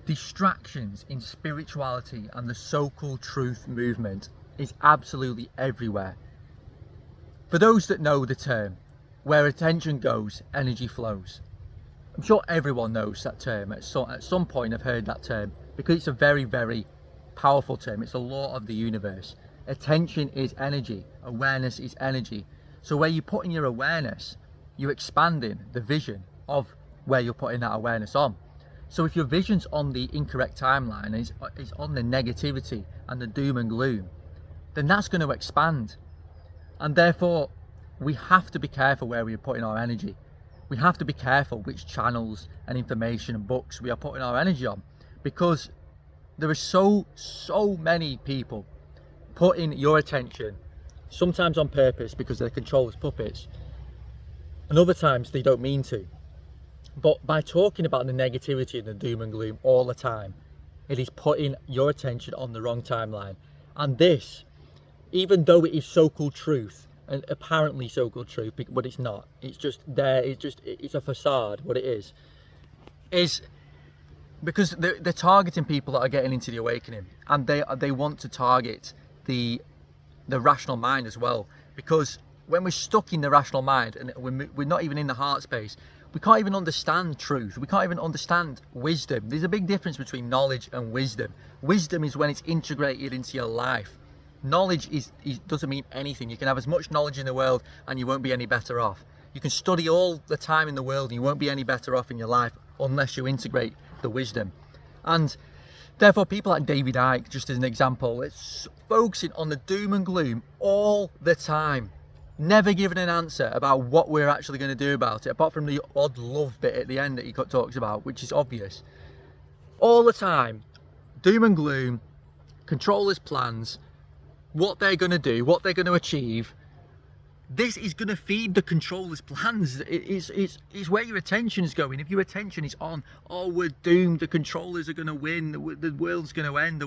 Distractions in spirituality and the so-called truth movement is absolutely everywhere. For those that know the term, where attention goes, energy flows. I'm sure everyone knows that term. At some point I've heard that term because it's a very, very powerful term. It's a law of the universe. Attention is energy. Awareness is energy. So where you put in your awareness, you're expanding the vision of where you're putting that awareness on. So if your vision's on the incorrect timeline, is on the negativity and the doom and gloom, then that's going to expand. And therefore, we have to be careful where we are putting our energy. We have to be careful which channels and information and books we are putting our energy on, because there are so many people putting your attention, sometimes on purpose because they're controllers, puppets, and other times they don't mean to. But by talking about the negativity and the doom and gloom all the time, it is putting your attention on the wrong timeline. And this, even though it is so-called truth, and apparently so-called truth, but it's not. It's just there. It's a facade. What it is because they're targeting people that are getting into the awakening, and they want to target the rational mind as well. Because when we're stuck in the rational mind and we're not even in the heart space, we can't even understand truth. We can't even understand wisdom. There's a big difference between knowledge and wisdom. Wisdom is when it's integrated into your life. Knowledge doesn't mean anything. You can have as much knowledge in the world and you won't be any better off. You can study all the time in the world and you won't be any better off in your life unless you integrate the wisdom. And therefore, people like David Icke, just as an example, it's focusing on the doom and gloom all the time, never giving an answer about what we're actually going to do about it, apart from the odd love bit at the end that he talks about, which is obvious. All the time, doom and gloom, controllers' plans, what they're going to do, what they're going to achieve. This is going to feed the controller's plans. It's where your attention is going. If your attention is on, oh, we're doomed, the controllers are going to win, the world's going to end,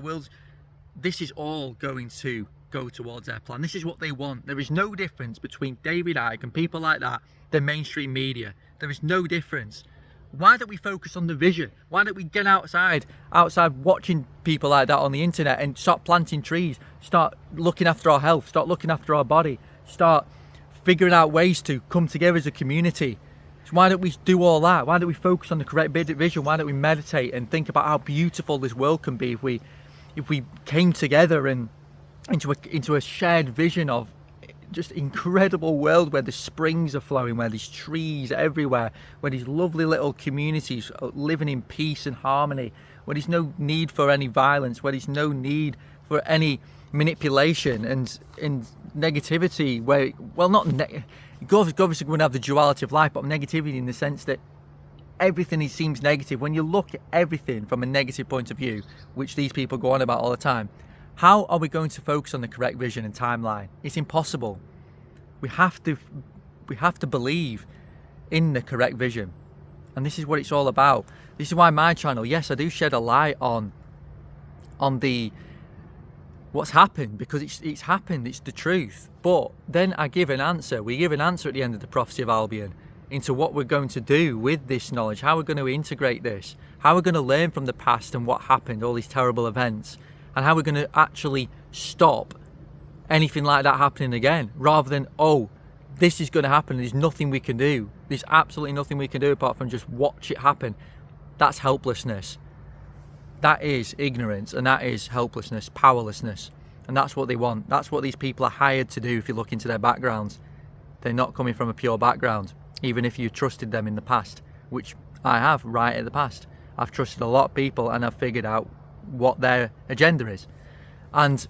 this is all going to go towards their plan. This is what they want. There is no difference between David Icke and people like that, the mainstream media. There is no difference. Why don't we focus on the vision? Why don't we get outside watching people like that on the internet and start planting trees, start looking after our health, start looking after our body, start figuring out ways to come together as a community? So why don't we do all that? Why don't we focus on the correct vision? Why don't we meditate and think about how beautiful this world can be if we came together and into a shared vision of just incredible world where the springs are flowing, where there's trees everywhere, where these lovely little communities are living in peace and harmony, where there's no need for any violence, where there's no need for any manipulation and negativity, where, well, obviously we're going to have the duality of life, but negativity in the sense that everything seems negative. When you look at everything from a negative point of view, which these people go on about all the time, how are we going to focus on the correct vision and timeline? It's impossible. We have to believe in the correct vision. And this is what it's all about. This is why my channel, yes, I do shed a light on what's happened, because it's happened, it's the truth. But then I give an answer. We give an answer at the end of the prophecy of Albion into what we're going to do with this knowledge, how we're going to integrate this, how we're going to learn from the past and what happened, all these terrible events, and how we're going to actually stop anything like that happening again, rather than, oh, this is going to happen, there's nothing we can do. There's absolutely nothing we can do apart from just watch it happen. That's helplessness. That is ignorance, and that is helplessness, powerlessness. And that's what they want. That's what these people are hired to do if you look into their backgrounds. They're not coming from a pure background, even if you trusted them in the past, which I have right at the past. I've trusted a lot of people and I've figured out what their agenda is. And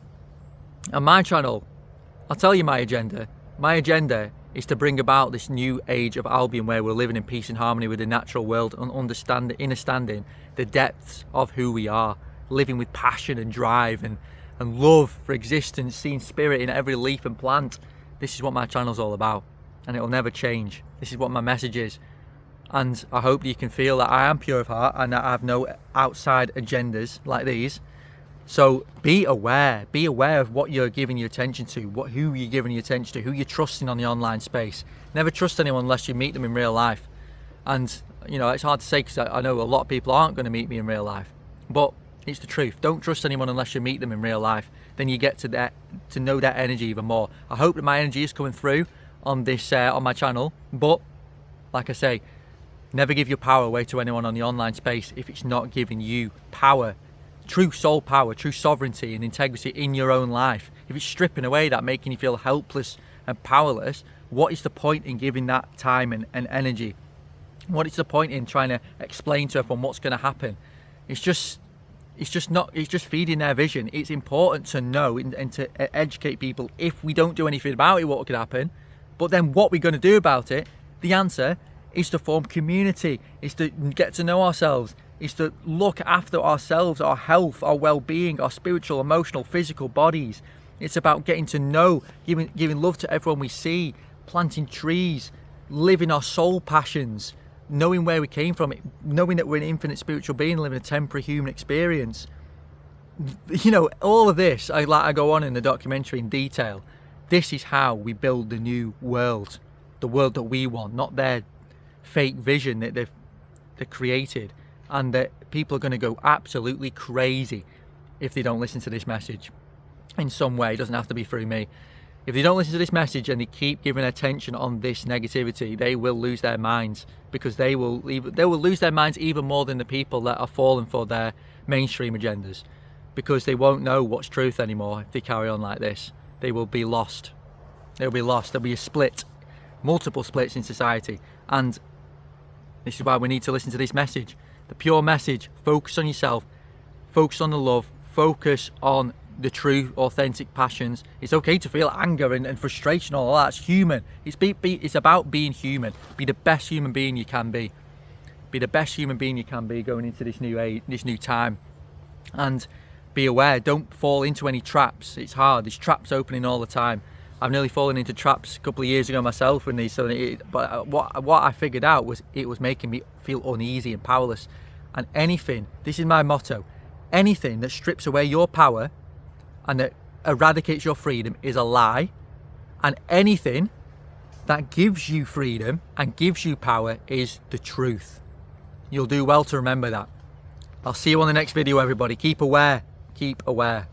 on my channel, I'll tell you my agenda. My agenda is to bring about this new age of Albion where we're living in peace and harmony with the natural world and understanding the depths of who we are, living with passion and drive and love for existence, seeing spirit in every leaf and plant. This is what my channel's all about, and it'll never change. This is what my message is. And I hope that you can feel that I am pure of heart and that I have no outside agendas like these. So be aware of what you're giving your attention to, who you're giving your attention to, who you're trusting on the online space. Never trust anyone unless you meet them in real life. And, you know, it's hard to say because I know a lot of people aren't going to meet me in real life. but it's the truth. Don't trust anyone unless you meet them in real life. Then you get to know their energy even more. I hope that my energy is coming through on this on my channel, but like I say, never give your power away to anyone on the online space if it's not giving you power, true soul power, true sovereignty and integrity in your own life. If it's stripping away that, making you feel helpless and powerless, what is the point in giving that time and energy? What is the point in trying to explain to everyone what's going to happen? It's just feeding their vision. It's important to know and to educate people. If we don't do anything about it, what could happen? But then what we're going to do about it, the answer is to form community, is to get to know ourselves, is to look after ourselves, our health, our well-being, our spiritual, emotional, physical bodies. It's about getting to know, giving love to everyone we see, planting trees, living our soul passions, knowing where we came from, knowing that we're an infinite spiritual being living a temporary human experience. You know, all of this, I go on in the documentary in detail. This is how we build the new world, the world that we want, not their fake vision that they've created, and that people are going to go absolutely crazy if they don't listen to this message in some way. It doesn't have to be through me. If they don't listen to this message and they keep giving attention on this negativity, they will lose their minds, because they will lose their minds even more than the people that are falling for their mainstream agendas, because they won't know what's truth anymore if they carry on like this. They will be lost. They'll be lost. There'll be a split, multiple splits in society, and this is why we need to listen to this message, the pure message. Focus on yourself, focus on the love, focus on the true, authentic passions. It's okay to feel anger and frustration, all that's human. It's about being human. Be the best human being you can be. Be the best human being you can be going into this new age, this new time. And be aware, don't fall into any traps. It's hard, there's traps opening all the time. I've nearly fallen into traps a couple of years ago myself, but what I figured out was it was making me feel uneasy and powerless. And anything, this is my motto, anything that strips away your power and that eradicates your freedom is a lie, and anything that gives you freedom and gives you power is the truth. You'll do well to remember that. I'll see you on the next video, everybody. Keep aware. Keep aware.